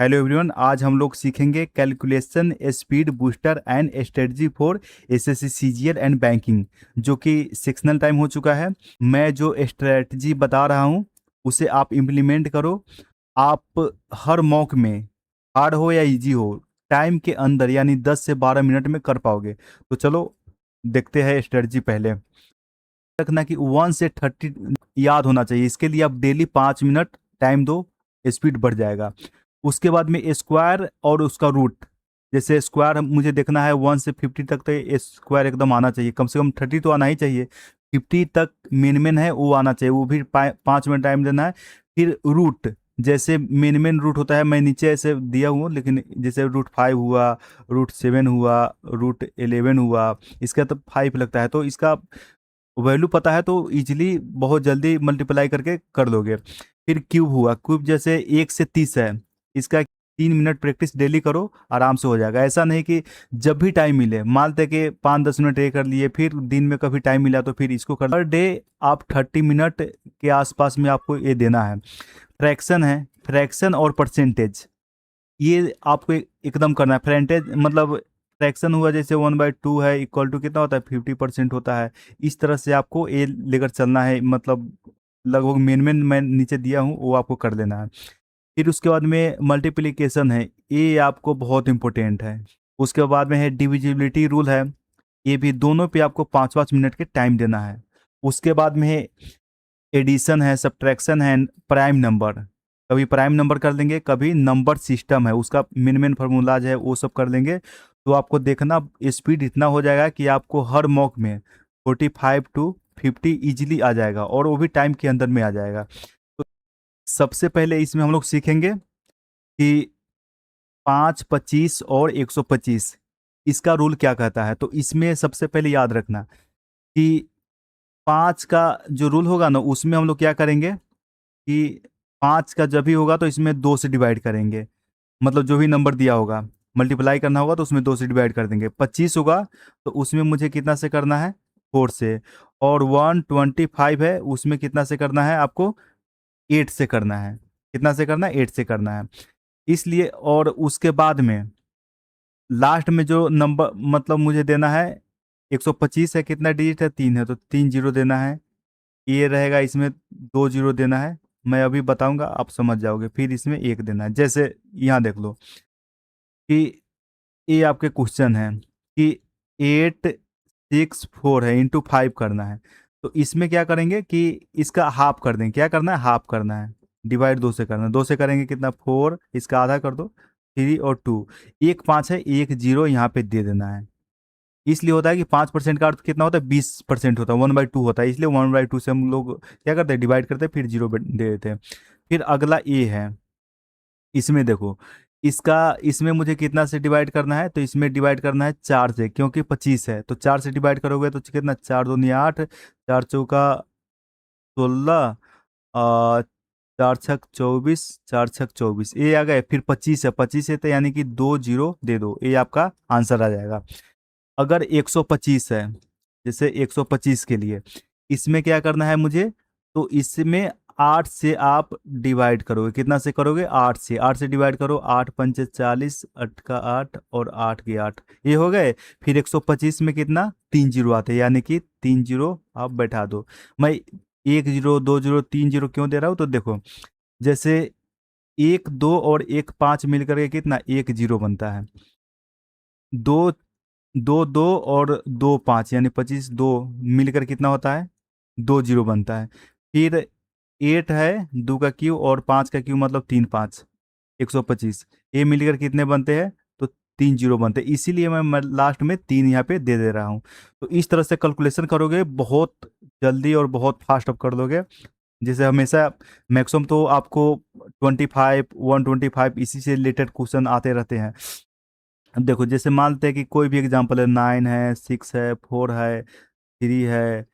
Hello everyone, आज हम लोग सीखेंगे calculation speed booster and strategy for SSC CGL and banking, जो कि सेक्शनल टाइम हो चुका है। मैं जो स्ट्रेटजी बता रहा हूँ उसे आप इम्प्लीमेंट करो। आप हर मॉक में, हार्ड हो या इजी हो, टाइम के अंदर यानी 10 से 12 मिनट में कर पाओगे। तो चलो देखते हैं स्ट्रेटजी। पहले रखना कि 1 से 30 याद होना चाहिए। इसके लिए आप डेली 5 मिनट टाइम दो, स्पीड बढ़ जाएगा। उसके बाद में स्क्वायर और उसका रूट, जैसे स्क्वायर मुझे देखना है 1 से 50 तक, तो स्क्वायर एकदम आना चाहिए, कम से कम 30 तो आना ही चाहिए। 50 तक मेन है वो आना चाहिए, वो भी 5 मिनट टाइम देना है। फिर रूट, जैसे मेन रूट होता है, मैं नीचे ऐसे दिया हूँ, लेकिन जैसे रूट 5 हुआ, रूट 7 हुआ, रूट 11 हुआ, इसका तो 5 लगता है, तो इसका वैल्यू पता है तो इजीली बहुत जल्दी मल्टीप्लाई करके कर लोगे। फिर क्यूब हुआ, क्यूब जैसे 1 से 30 है, इसका 3 मिनट प्रैक्टिस डेली करो, आराम से हो जाएगा। ऐसा नहीं कि जब भी टाइम मिले, मानते कि 5-10 मिनट ये कर लिए, फिर दिन में कभी टाइम मिला तो फिर इसको कर। हर डे आप 30 मिनट के आसपास में आपको ये देना है। फ्रैक्शन है, फ्रैक्शन और परसेंटेज, ये आपको एकदम करना है। फ्रैंटेज मतलब फ्रैक्शन हुआ, जैसे 1/2 है, इक्वल टू कितना होता है, 50% होता है। इस तरह से आपको ए लेकर चलना है, मतलब लगभग मेन मैं नीचे दिया हूँ वो आपको कर लेना है। फिर उसके बाद में मल्टीप्लिकेशन है, ये आपको बहुत इंपॉर्टेंट है। उसके बाद में है डिविजिबिलिटी रूल है, ये भी दोनों पे आपको 5-5 मिनट के टाइम देना है। उसके बाद में है एडिशन है, सब्ट्रैक्शन है, प्राइम नंबर। कभी प्राइम नंबर कर लेंगे, कभी नंबर सिस्टम है, उसका मेन फार्मूलाज है, वो सब कर लेंगे। तो आपको देखना स्पीड इतना हो जाएगा कि आपको हर मॉक में 45 to 50 इजीली आ जाएगा, और वो भी टाइम के अंदर में आ जाएगा। तो सबसे पहले इसमें हम लोग सीखेंगे कि 5, 25 और 125, इसका रूल क्या कहता है। तो इसमें सबसे पहले याद रखना कि 5 का जो रूल होगा ना, उसमें हम लोग क्या करेंगे कि 5 का जब भी होगा तो इसमें 2 से डिवाइड करेंगे। मतलब जो भी नंबर दिया होगा, मल्टीप्लाई करना होगा तो उसमें 2 से डिवाइड कर देंगे। 25 होगा तो उसमें मुझे कितना से करना है, 4 से। और 125 है, उसमें कितना से करना है आपको, 8 से करना है। कितना से करना है, 8 से करना है। इसलिए और उसके बाद में लास्ट में जो नंबर मतलब मुझे देना है, 125 है, कितना डिजिट है, 3 है, तो 3 जीरो देना है। ये रहेगा, इसमें 2 जीरो देना है। मैं अभी बताऊंगा, आप समझ जाओगे। फिर इसमें 1 देना है। जैसे यहाँ देख लो कि ये आपके क्वेश्चन है कि 8, 6, 4 है, इंटू 5 करना है। तो इसमें क्या करेंगे कि इसका हाफ कर देंगे। क्या करना है, हाफ करना है। डिवाइड 2 से करना है, 2 से करेंगे कितना, 4, इसका आधा कर दो, 3 और 2। 1 5 है, 1 जीरो यहाँ पे दे देना है। इसलिए होता है कि 5% का अर्थ कितना होता है, 20% होता है, 1/2 होता है, इसलिए 1/2 से हम लोग क्या करते हैं, डिवाइड करते हैं, फिर जीरो दे देते हैं। फिर अगला ए है, इसमें देखो, इसका इसमें मुझे कितना से डिवाइड करना है, तो इसमें डिवाइड करना है 4 से, क्योंकि 25 है, तो 4 से डिवाइड करोगे तो कितना, 4 दूनी 8, 4 चौका 16, और 4 छक 24, 4 छक 24, ये आ गए। फिर 25 है, 25 है तो यानी कि 2 जीरो दे दो, ये आपका आंसर आ जाएगा। अगर 125 है, जैसे 125 के लिए इसमें क्या करना है मुझे, तो इसमें 8 से आप डिवाइड करोगे। कितना से करोगे, 8 से डिवाइड करो। 8 पंचे 40, 8 का 8 और 8 के 8, ये हो गए। फिर 125 में कितना, 3 जीरो आते हैं, यानी कि 3 जीरो आप बैठा दो। मैं 1 जीरो, 2 जीरो, 3 जीरो क्यों दे रहा हूँ, तो देखो, जैसे 1 2 और 1 5 मिलकर के कितना, 1 जीरो बनता है। दो, 2 2 और 2 5, यानी 25, 2 मिलकर कितना होता है, 2 जीरो बनता है। फिर 8 है, 2 का क्यू और 5 का क्यू, मतलब 3 5, 125, ये मिलकर कितने बनते हैं, तो 3 जीरो बनते हैं। इसीलिए मैं लास्ट में 3 यहाँ पे दे दे रहा हूँ। तो इस तरह से कैलकुलेशन करोगे, बहुत जल्दी और बहुत फास्ट आप कर लोगे। जैसे हमेशा मैक्सिमम तो आपको 25, 125 इसी से रिलेटेड क्वेश्चन आते रहते हैं। अब देखो, जैसे मानते हैं कि कोई भी एग्जांपल है, 9 है, 6 है, 4 है, 3 है,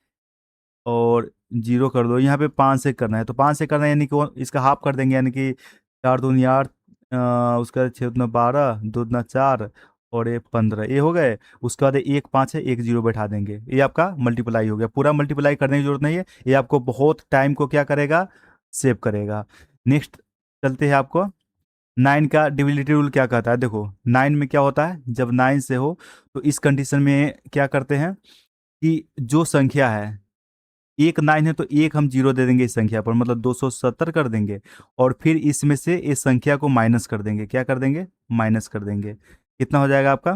और जीरो कर दो। यहाँ पे 5 से करना है, तो 5 से करना है, यानी कि इसका हाफ कर देंगे, यानी कि 4 दूनी 8, उसका 6 दूना 12, 2 दूना 4, और ये 15, ये हो गए। उसके बाद 1 5 है, 1 जीरो बैठा देंगे, ये आपका मल्टीप्लाई हो गया। पूरा मल्टीप्लाई करने की जरूरत नहीं है, ये आपको बहुत टाइम को क्या करेगा, सेव करेगा। नेक्स्ट चलते हैं आपको 9 का डिविजिबिलिटी रूल क्या कहता है, देखो 9 में क्या होता है, जब 9 से हो तो इस कंडीशन में क्या करते हैं कि जो संख्या है, एक 9 है तो एक हम जीरो दे देंगे इस संख्या पर, मतलब 270 कर देंगे, और फिर इसमें से इस संख्या को माइनस कर देंगे, क्या कर देंगे, माइनस कर देंगे। कितना हो जाएगा आपका,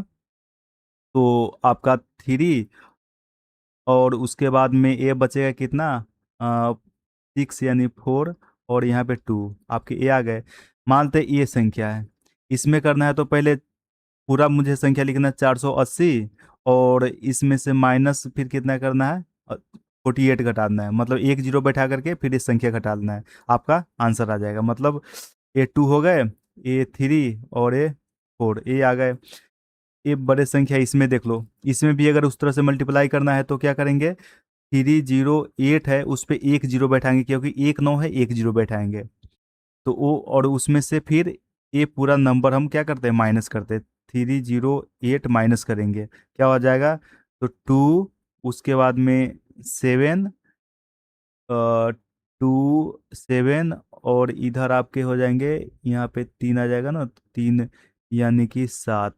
तो आपका 3, और उसके बाद में ए बचेगा कितना, 6 यानी 4, और यहाँ पे 2, आपके ए आ गए। मानते ये संख्या है, इसमें करना है तो पहले पूरा मुझे संख्या लिखना है 480, और इसमें से माइनस फिर कितना करना है, 48 घटाना है, मतलब एक जीरो बैठा करके फिर इस संख्या घटाना है, आपका आंसर आ जाएगा। मतलब A2 हो गए, A3 और A4, ए आ गए। ये बड़े संख्या इसमें देख लो, इसमें भी अगर उस तरह से मल्टीप्लाई करना है तो क्या करेंगे, 308 है उस पर एक जीरो बैठाएंगे, क्योंकि एक 9 है, एक जीरो बैठाएंगे, तो वो, और उसमें से फिर ये पूरा नंबर हम क्या करते हैं, माइनस करते हैं, 308 माइनस करेंगे, क्या हो जाएगा, तो 2, उसके बाद में 7, 2 7, और इधर आपके हो जाएंगे, यहाँ पे 3 आ जाएगा ना, 3 यानी कि 7,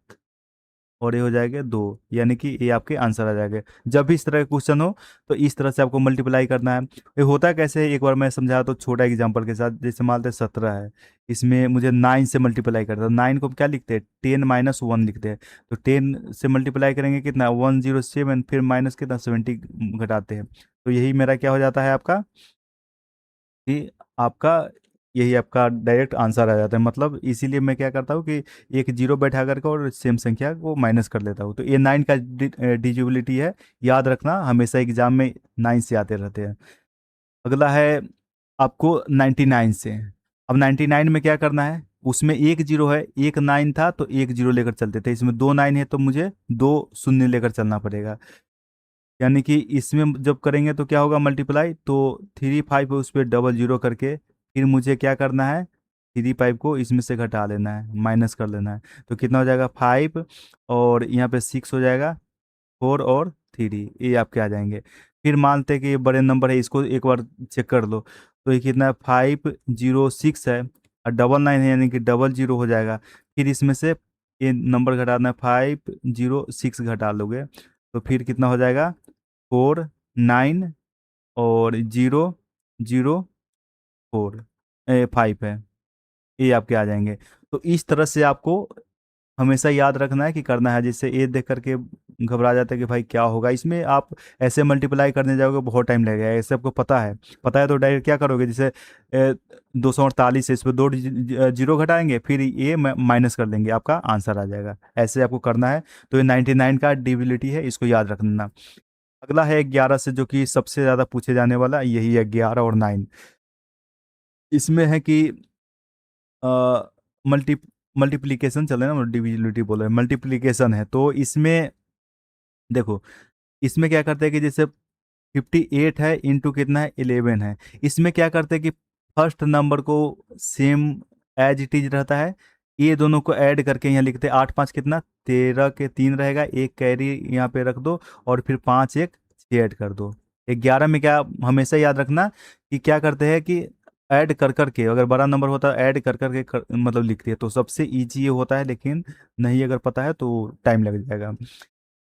और ये हो जाएगा 2, यानी कि ये आपके आंसर आ जाएगा। जब भी इस तरह का क्वेश्चन हो तो इस तरह से आपको मल्टीप्लाई करना है। ये होता कैसे है, एक बार मैं समझाया तो छोटा एग्जांपल के साथ, जैसे मान लेते 17 है, इसमें मुझे 9 से मल्टीप्लाई करता है, 9 को क्या लिखते हैं, 10 - 1 लिखते हैं, तो 10 से मल्टीप्लाई करेंगे कितना, 107, फिर माइनस कितना 70 घटाते हैं, तो यही मेरा क्या हो जाता है आपका, कि आपका यही आपका डायरेक्ट आंसर आ जाता है। मतलब इसीलिए मैं क्या करता हूँ कि एक जीरो बैठा करके और सेम संख्या को माइनस कर लेता हूँ। तो ये 9 का डिजिबिलिटी है, याद रखना, हमेशा एग्जाम में 9 से आते रहते हैं। अगला है आपको 99 से। अब 99 में क्या करना है, उसमें एक जीरो है, एक 9 था तो एक जीरो लेकर चलते थे, इसमें दो 9 है तो मुझे दो शून्य लेकर चलना पड़ेगा। यानी कि इसमें जब करेंगे तो क्या होगा, मल्टीप्लाई, तो 3 5 उस पर डबल जीरो करके फिर मुझे क्या करना है, 3 5 को इसमें से घटा लेना है, माइनस कर लेना है, तो कितना हो जाएगा 5, और यहाँ पे 6 हो जाएगा, 4 और 3, ये आपके आ जाएंगे। फिर मानते हैं कि ये बड़े नंबर है, इसको एक बार चेक कर लो, तो ये कितना है, 506 है, और डबल 9 है, यानी कि डबल जीरो हो जाएगा। फिर इसमें से ये नंबर घटाना है, 506 घटा लोगे तो फिर कितना हो जाएगा, 4 9 और 0 0 4 5 है, ये आपके आ जाएंगे। तो इस तरह से आपको हमेशा याद रखना है कि करना है, जिससे ये देख करके घबरा जाता है कि भाई क्या होगा इसमें, आप ऐसे मल्टीप्लाई करने जाओगे बहुत टाइम लगेगा, ऐसे आपको पता है तो डायरेक्ट क्या करोगे, जैसे 248 है, इस पर दो जीरो घटाएंगे, फिर ये माइनस कर देंगे, आपका आंसर आ जाएगा, ऐसे आपको करना है। तो ये 99 का डिविलिटी है, इसको याद रखना। अगला है 11 से, जो कि सबसे ज्यादा पूछे जाने वाला यही है, 11 और 9। इसमें है कि मल्टी मल्टीप्लीकेशन चल रहा है ना, डिविजिबिलिटी बोल रहे हैं, मल्टीप्लीकेशन है, तो इसमें देखो, इसमें क्या करते हैं कि जैसे 58 है इंटू कितना है, 11 है, इसमें क्या करते हैं कि फर्स्ट नंबर को सेम एज इट इज रहता है, ये दोनों को ऐड करके यहाँ लिखते हैं, 8 5 कितना, 13 के 3 रहेगा, एक कैरी यहाँ पे रख दो, और फिर 5 1 6 ऐड कर दो। 11 में क्या हमेशा याद रखना कि क्या करते हैं कि ऐड कर करके, अगर बड़ा नंबर होता है ऐड कर करके मतलब लिखते हैं, तो सबसे ईजी ये होता है, लेकिन नहीं अगर पता है तो टाइम लग जाएगा।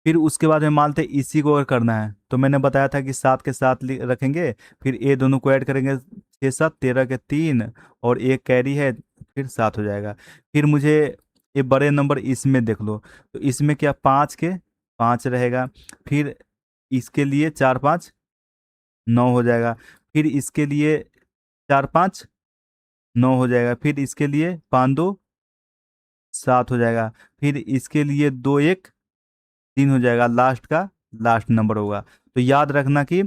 फिर उसके बाद में मानते इसी को अगर करना है, तो मैंने बताया था कि 7 के साथ रखेंगे, फिर ये दोनों को ऐड करेंगे, 6 7 13 के 3, और एक कैरी है, फिर 7 हो जाएगा। फिर मुझे ये बड़े नंबर इसमें देख लो, तो इसमें क्या 5 के 5 रहेगा, फिर इसके लिए 4 5 9 हो जाएगा, फिर इसके लिए 4 5 9 हो जाएगा, फिर इसके लिए 5 2 7 हो जाएगा, फिर इसके लिए 2 1 3 हो जाएगा, लास्ट का लास्ट नंबर होगा। तो याद रखना कि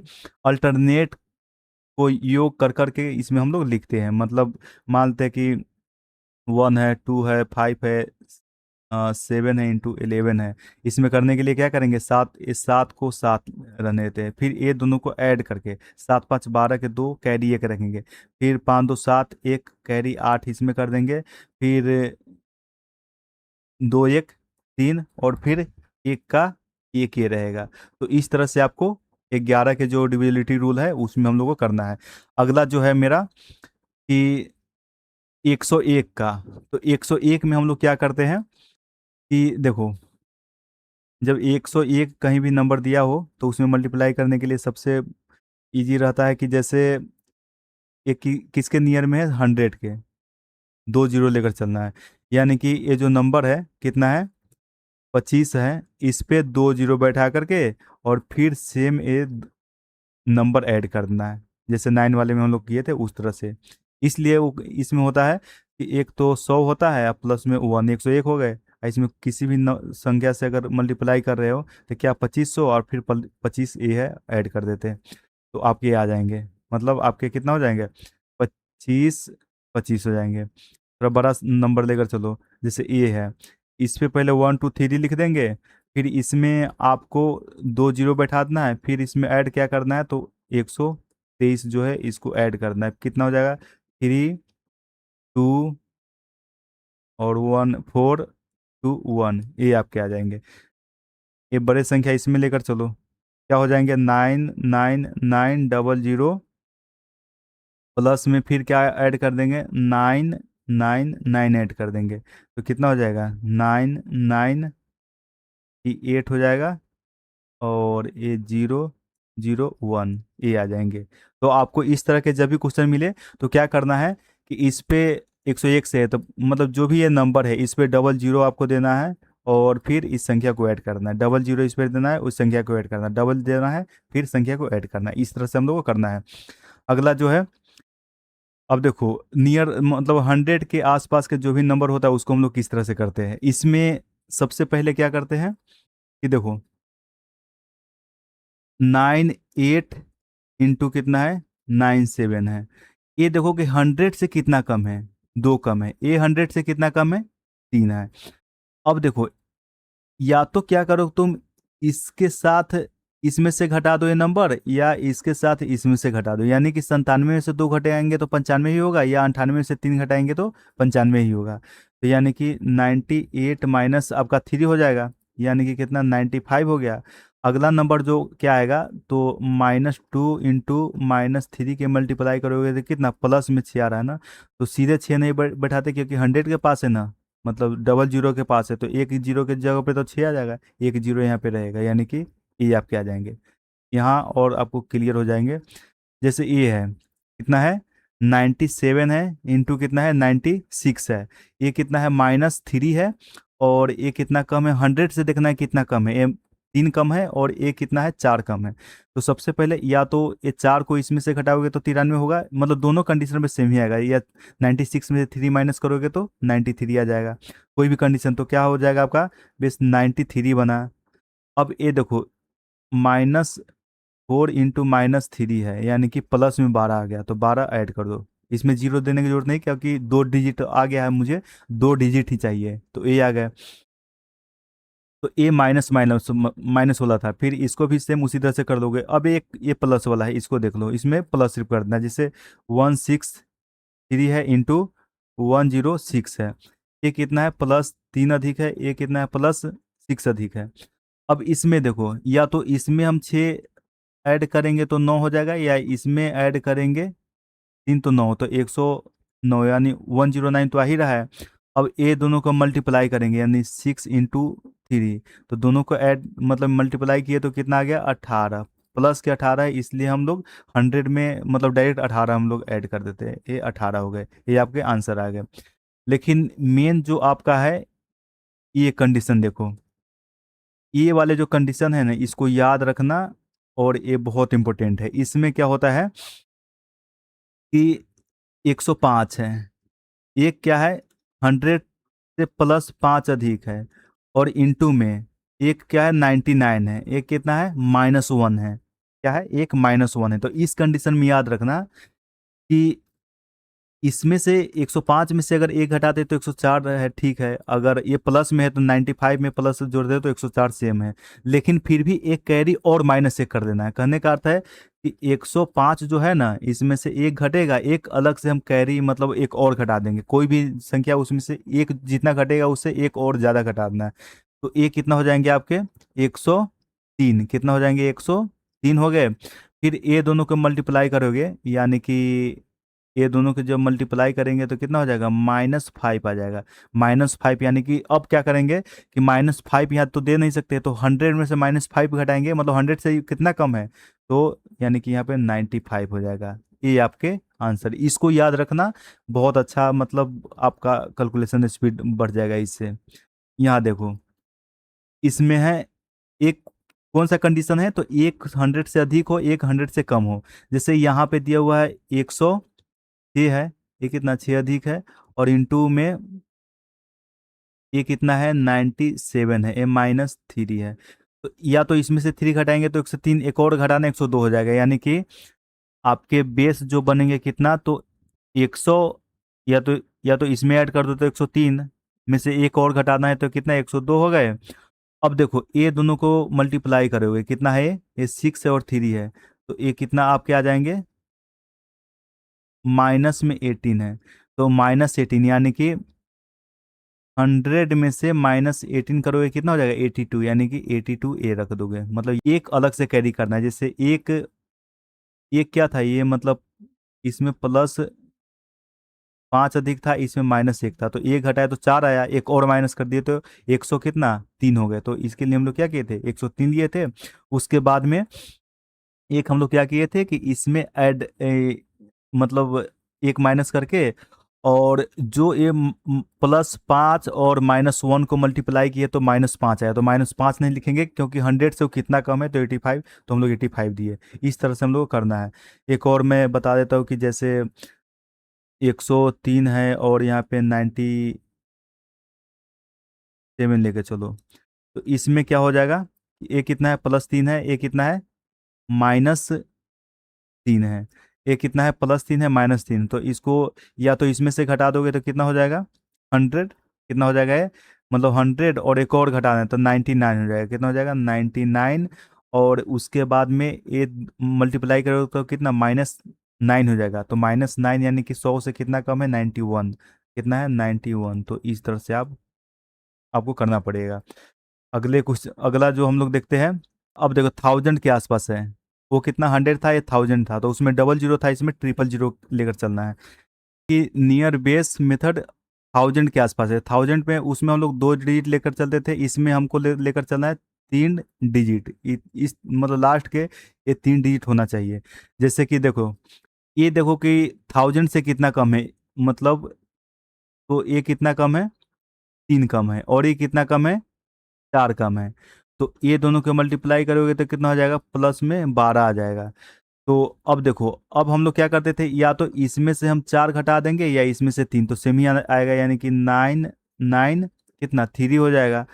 अल्टरनेट को योग कर करके इसमें हम लोग लिखते हैं, मतलब मानते हैं कि 1 है 2 है 5 है 7 है इंटू 11 है। इसमें करने के लिए क्या करेंगे, सात, इस 7 को 7 रहने देते हैं, फिर ये दोनों को ऐड करके 7 5 12 के दो कैरी एक रखेंगे, फिर 5 2 7 एक कैरी 8 इसमें कर देंगे, फिर 2 1 3, और फिर एक का एक ये रहेगा। तो इस तरह से आपको 11 के जो डिविजिबिलिटी रूल है उसमें हम लोग को करना है। अगला जो है मेरा कि 101 का। तो 101 में हम लोग क्या करते हैं कि देखो, जब 101 कहीं भी नंबर दिया हो तो उसमें मल्टीप्लाई करने के लिए सबसे इजी रहता है कि जैसे किसके नियर में है, 100 के, 2 जीरो लेकर चलना है। यानी कि ये जो नंबर है कितना है, 25 है, इस पे 2 जीरो बैठा करके और फिर सेम ए नंबर ऐड करना है, जैसे 9 वाले में हम लोग किए थे उस तरह से। इसलिए वो इसमें होता है कि एक तो 100 होता है, प्लस में 1, 101 हो गए। इसमें किसी भी संख्या से अगर मल्टीप्लाई कर रहे हो तो क्या 2500 और फिर 25 ए है ऐड कर देते हैं, तो आपके आ जाएंगे। मतलब आपके कितना हो जाएंगे, 25, 25 हो जाएंगे। थोड़ा बड़ा नंबर लेकर चलो, जैसे ए है, इस पे पहले 1 2 3 लिख देंगे, फिर इसमें आपको 2 जीरो बैठाना है, फिर इसमें ऐड क्या करना है, तो 123 जो है इसको ऐड करना है। कितना हो जाएगा, 3 2 और 1 4 2 1, ये आपके आ जाएंगे। ये बड़े संख्या इसमें लेकर चलो, क्या हो जाएंगे, 9 9 9 0 प्लस में फिर क्या ऐड कर देंगे, 9 9 9 ऐड कर देंगे, तो कितना हो जाएगा, 9 9 8 हो जाएगा, और ये 0 0 1 ये आ जाएंगे। तो आपको इस तरह के जब भी क्वेश्चन मिले तो क्या करना है कि इस पे 101 से है तो मतलब जो भी ये नंबर है इस पे 00 आपको देना है, और फिर इस संख्या को ऐड करना है, 00 इस पे देना है, उस संख्या को ऐड करना है, डबल देना है, फिर संख्या को ऐड करना है। इस तरह से हम लोग को करना है। अगला जो है, अब देखो, नियर मतलब 100 के आसपास के जो भी नंबर होता है उसको हम लोग किस तरह से करते हैं। इसमें सबसे पहले क्या करते हैं कि देखो, 9 8 इंटू कितना है, 97 है। ये देखो कि 100 से कितना कम है, 2 कम है। ये 100 से कितना कम है, 3 है। अब देखो, या तो क्या करो तुम, इसके साथ इसमें से घटा दो ये नंबर, या इसके साथ इसमें से घटा दो, यानी कि 97 में से 2 घटाएंगे तो 95 ही होगा, या 98 में से 3 घटाएंगे तो 95 ही होगा। तो यानी कि 98 माइनस आपका 3 हो जाएगा, यानी कि कितना, 95 हो गया। अगला नंबर जो क्या आएगा, तो -2 इंटू -3 के मल्टीप्लाई करोगे तो कितना, प्लस में 6 आ रहा है ना, तो सीधे 6 नहीं बैठाते क्योंकि 100 के पास है ना, मतलब 00 के पास है, तो एक जीरो के जगह पे तो 6 आ जाएगा, एक जीरो यहाँ पे रहेगा, यानी कि ये आपके आ जाएंगे यहाँ, और आपको क्लियर हो जाएंगे। जैसे ये है, कितना है, 97 है, इंटू कितना है, 96 है, ये कितना है, -3 है, और ये कितना कम है, 100 से देखना है कितना कम है, ये 3 कम है, और ये कितना है, 4 कम है। तो सबसे पहले या तो ये 4 को इसमें से घटाओगे तो 93 होगा, मतलब दोनों कंडीशन में सेम ही आएगा, या 96 में से 3 माइनस करोगे तो 93 आ जाएगा। कोई भी कंडीशन तो क्या हो जाएगा आपका, बेस 93 बना। अब ये देखो, -4 इंटू -3 है, यानी कि प्लस में 12 आ गया, तो 12 ऐड कर दो। इसमें जीरो देने की जरूरत नहीं क्योंकि 2 डिजिट आ गया है, मुझे 2 डिजिट ही चाहिए, तो ए आ गया। तो ए माइनस माइनस माइनस वाला था, फिर इसको भी सेम उसी तरह से कर दोगे। अब एक ये प्लस वाला है, इसको देख लो, इसमें प्लस सिर्फ कर देना, जैसे 163 है, इंटू 106 है, ये कितना है, +3 अधिक है, ये कितना है, +6 अधिक है। अब इसमें देखो, या तो इसमें हम 6 ऐड करेंगे तो 9 हो जाएगा, या इसमें ऐड करेंगे 3 तो 9, तो 109, यानी 109 तो आ ही रहा है। अब ये दोनों को मल्टीप्लाई करेंगे, यानी 6 इंटू 3, तो दोनों को ऐड मतलब मल्टीप्लाई किए तो कितना आ गया, 18, प्लस के 18 है, इसलिए हम लोग 100 में मतलब डायरेक्ट 18 हम लोग ऐड कर देते हैं, ये 18 हो गए, ये आपके आंसर आ गए। लेकिन मेन जो आपका है, ये कंडीशन देखो, ये वाले जो कंडीशन है ना, इसको याद रखना, और ये बहुत इंपॉर्टेंट है। इसमें क्या होता है कि 105 है, एक क्या है, 100 से +5 अधिक है, और इंटू में एक क्या है, 99 है, एक कितना है, -1 है, क्या है, एक -1 है। तो इस कंडीशन में याद रखना कि इसमें से 105 में से अगर एक घटाते तो 104 है, ठीक है, अगर ये प्लस में है तो 95 में प्लस जोड़ दे तो 104 सेम है, लेकिन फिर भी एक कैरी और -1 कर देना है। कहने का अर्थ है कि 105 जो है ना, इसमें से एक घटेगा, एक अलग से हम कैरी मतलब एक और घटा देंगे, कोई भी संख्या उसमें से एक जितना घटेगा उससे एक और ज़्यादा घटा देना है। तो एक कितना हो जाएंगे आपके, 103, कितना हो जाएंगे, 103 हो गए। फिर ये दोनों को मल्टीप्लाई करोगे, यानी कि ये दोनों के जब मल्टीप्लाई करेंगे तो कितना हो जाएगा, -5 आ जाएगा। -5 यानी कि अब क्या करेंगे कि -5 यहाँ तो दे नहीं सकते, तो 100 में से -5 घटाएंगे, मतलब 100 से कितना कम है, तो यानी कि यहाँ पे 95 हो जाएगा। ये आपके आंसर, इसको याद रखना बहुत अच्छा, मतलब आपका कैलकुलेशन स्पीड बढ़ जाएगा इससे। यहाँ देखो, इसमें है एक, कौन सा कंडीशन है, तो एक 100 से अधिक हो, एक 100 से कम हो। जैसे यहाँ पे दिया हुआ है 106 है, ये कितना 6 अधिक है, और इंटू में ये कितना है 97 है, ये -3 है। तो या तो इसमें से 3 घटाएंगे तो 103, एक और घटाना 102 हो जाएगा, यानी कि आपके बेस जो बनेंगे कितना, तो 100, या तो इसमें ऐड कर दो तो 103 में से एक और घटाना है तो कितना 102 हो गए। अब देखो ये दोनों को मल्टीप्लाई करोगे, कितना है ये 6 और 3 है, तो ये कितना आपके आ जाएंगे, माइनस में 18 है, तो -18 यानी कि 100 में से -18 करोगे कितना हो जाएगा 82, यानी कि 82 रख दोगे। मतलब एक अलग से कैरी करना है, जैसे एक क्या था ये, मतलब इसमें +5 अधिक था, इसमें -1 था, तो एक घटाया तो 4 आया, एक और माइनस कर दिए तो 100 कितना 3 हो गए। तो इसके लिए हम लोग क्या किए थे, 103 लिए थे। उसके बाद में एक हम लोग क्या किए थे कि इसमें ऐड मतलब एक माइनस करके, और जो ये +5 और -1 को मल्टीप्लाई किए तो -5 आया, तो -5 नहीं लिखेंगे क्योंकि 100 से वो कितना कम है, तो 85, तो हम लोग 85 दिए। इस तरह से हम लोग को करना है। एक और मैं बता देता हूँ कि जैसे 103 है और यहाँ पे 97 लेके चलो, तो इसमें क्या हो जाएगा, ये कितना है +3 है, ये कितना है -3 है, ये कितना है +3 है -3, तो इसको या तो इसमें से घटा दोगे तो कितना हो जाएगा 100, कितना हो जाएगा ये, मतलब 100 और एक और घटाना है तो 99 हो जाएगा, कितना हो जाएगा 99। और उसके बाद में ये मल्टीप्लाई करोगे तो कितना -9 हो जाएगा, तो -9 यानी कि 100 से कितना कम है 91, कितना है 91। तो इस तरह से आपको करना पड़ेगा। अगला जो हम लोग देखते हैं, अब देखो 1000 के आसपास है, वो कितना 100 था, ये 1000 था, तो उसमें डबल जीरो था, इसमें ट्रिपल जीरो लेकर चलना है। कि नियर बेस मेथड 1000 के आसपास है, 1000 में उसमें हम लोग 2 डिजिट लेकर चलते थे, इसमें हमको लेकर चलना है 3 डिजिट। इस मतलब लास्ट के ये 3 डिजिट होना चाहिए। जैसे कि देखो, ये देखो कि 1000 से कितना कम है, मतलब तो ये कितना कम है 3 कम है, और ये कितना कम है 4 कम है, तो ये दोनों के मल्टीप्लाई करोगे तो कितना हो जाएगा, प्लस में 12 आ जाएगा। तो अब देखो, अब हम लोग क्या करते थे, या तो इसमें से हम 4 घटा देंगे या इसमें से 3, तो सेम ही आएगा, यानी कि 9 9 कितना 3 हो जाएगा।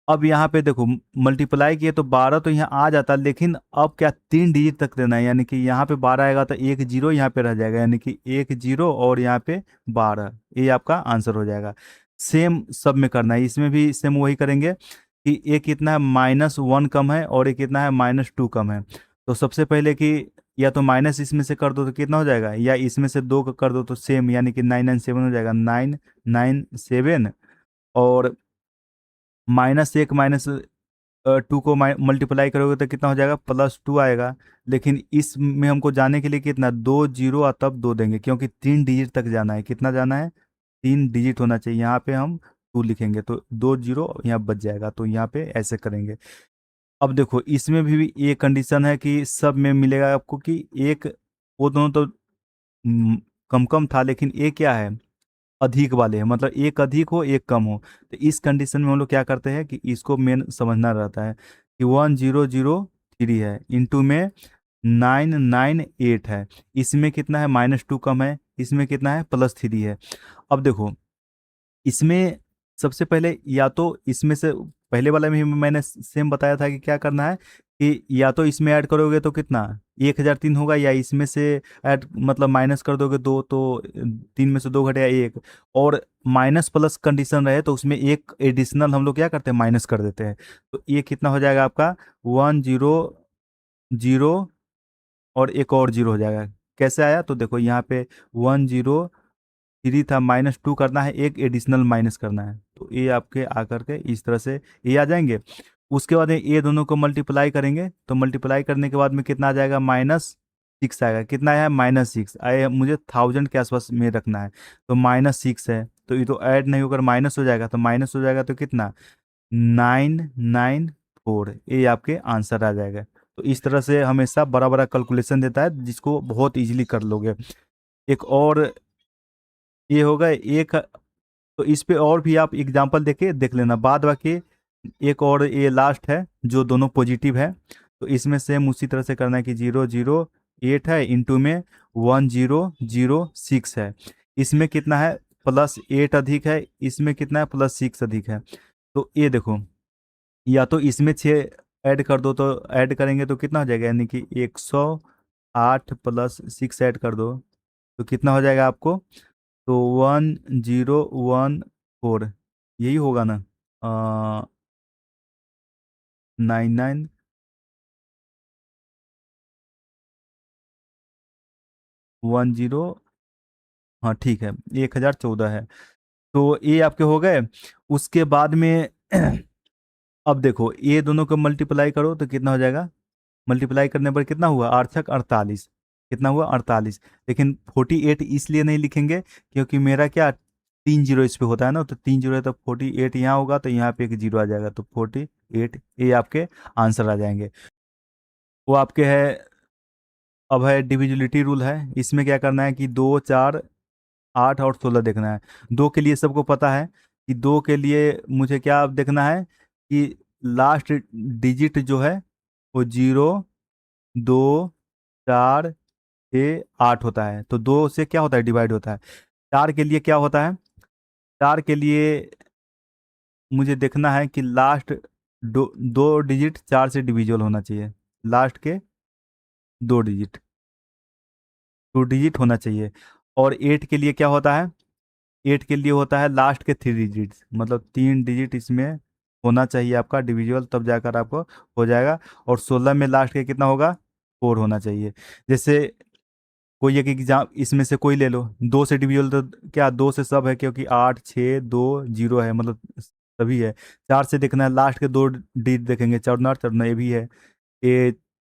अब यहाँ पे देखो मल्टीप्लाई किए तो 12 तो यहाँ आ जाता, लेकिन अब क्या 3 डिजिट तक देना है, यानी कि यहाँ पे 12 आएगा तो एक जीरो यहाँ पे रह जाएगा, यानी कि एक जीरो और यहाँ पे 12, ये आपका आंसर हो जाएगा। सेम सब में करना है, इसमें भी सेम वही करेंगे कि एक कितना है -1 कम है और एक कितना है -2 कम है। तो सबसे पहले कि या तो माइनस इसमें से कर दो तो कितना हो जाएगा, या इसमें से 2 कर दो तो सेम, यानी कि 997 हो जाएगा, 997। और -1 -2 को मल्टीप्लाई करोगे तो कितना हो जाएगा, +2 आएगा। लेकिन इसमें हमको जाने के लिए कितना 2 जीरो और तब 2 देंगे, क्योंकि 3 डिजिट तक जाना है, कितना जाना है 3 डिजिट होना चाहिए। यहाँ पे हम 2 लिखेंगे तो 2 जीरो यहाँ बच जाएगा, तो यहाँ पे ऐसे करेंगे। अब देखो इसमें भी ये कंडीशन है कि सब में मिलेगा आपको कि एक, वो दोनों तो कम कम था, लेकिन ये क्या है अधिक वाले हैं, मतलब एक अधिक हो एक कम हो। तो इस कंडीशन में हम लोग क्या करते हैं कि इसको मेन समझना रहता है कि 1003 है, इंटू में 998 है, इसमें कितना है -2 कम है, इसमें कितना है +3 है। अब देखो इसमें सबसे पहले या तो इसमें से पहले वाला में ही मैंने सेम बताया था कि क्या करना है कि या तो इसमें ऐड करोगे तो कितना 1003 होगा, या इसमें से ऐड मतलब माइनस कर दोगे 2, तो 3 में से 2 घटेगा 1, और माइनस प्लस कंडीशन रहे तो उसमें एक एडिशनल हम लोग क्या करते हैं माइनस कर देते हैं। तो ये कितना हो जाएगा आपका 100 और एक और जीरो हो जाएगा। कैसे आया, तो देखो यहाँ पे 103 था, -2 करना है, एक एडिशनल माइनस करना है, तो ये आपके आकर के इस तरह से ये आ जाएंगे। उसके बाद ये दोनों को मल्टीप्लाई करेंगे, तो मल्टीप्लाई करने के बाद में कितना आ जाएगा 6 आएगा। कितना है? -6 आए, मुझे 1000 के आसपास में रखना है। तो -6 है, तो ये तो ऐड नहीं होकर माइनस हो जाएगा, तो माइनस हो जाएगा तो कितना? 994, ये आपके आंसर आ जाएगा। तो इस तरह से हमेशा बड़ा बड़ा कैलकुलेशन देता है, जिसको बहुत इजीली कर लोगे। एक और ये होगा एक, तो इस पे और भी आप एग्जांपल देके देख लेना बाद बाकी। एक और ये लास्ट है जो दोनों पॉजिटिव है, तो इसमें सेम उसी तरह से करना है कि 008 है, इंटू में 1006 है। इसमें कितना है? +8 अधिक है, इसमें कितना है? +6 अधिक है। तो ये देखो, या तो इसमें 6 ऐड कर दो, तो ऐड करेंगे तो कितना हो जाएगा, यानी कि 108 +6 ऐड कर दो तो कितना हो जाएगा आपको? तो 1014, यही होगा ना? 99, वन जीरो, हाँ ठीक है, 1014 है। तो ये आपके हो गए। उसके बाद में अब देखो, ये दोनों को मल्टीप्लाई करो तो कितना हो जाएगा? मल्टीप्लाई करने पर कितना हुआ? 8×6 = 48। कितना हुआ? 48। लेकिन 48 इसलिए नहीं लिखेंगे क्योंकि मेरा क्या, 3 जीरो इस पे होता है ना, तो 3 जीरो है, तो 48 यहाँ होगा, तो यहाँ पे एक जीरो आ जाएगा, तो 48, ये आपके आंसर आ जाएंगे। वो आपके है। अब है डिविजिबिलिटी रूल है, इसमें क्या करना है कि 2, 4, 8 और 16 देखना है। दो के लिए सबको पता है कि दो के लिए मुझे क्या देखना है कि लास्ट डिजिट जो है वो 0, 2, 4, 6, 8 होता है, तो दो से क्या होता है? डिवाइड होता है। चार के लिए क्या होता है? चार के लिए मुझे देखना है कि लास्ट दो डिजिट 4 से डिविजिबल होना चाहिए। लास्ट के 2 डिजिट, 2 डिजिट होना चाहिए। और 8 के लिए क्या होता है? 8 के लिए होता है लास्ट के 3 डिजिट्स, मतलब 3 डिजिट इसमें होना चाहिए आपका डिविजिबल, तब जाकर आपको हो जाएगा। और 16 में लास्ट के कितना होगा? 4 होना चाहिए। जैसे कोई एक एग्जाम इसमें से कोई ले लो, 2 से डिविजिबल तो क्या, 2 से सब है, क्योंकि 8, 6, 2, 0 है, मतलब सभी है। 4 से देखना है, लास्ट के 2 डिजिट देखेंगे, 4 ये भी है। ये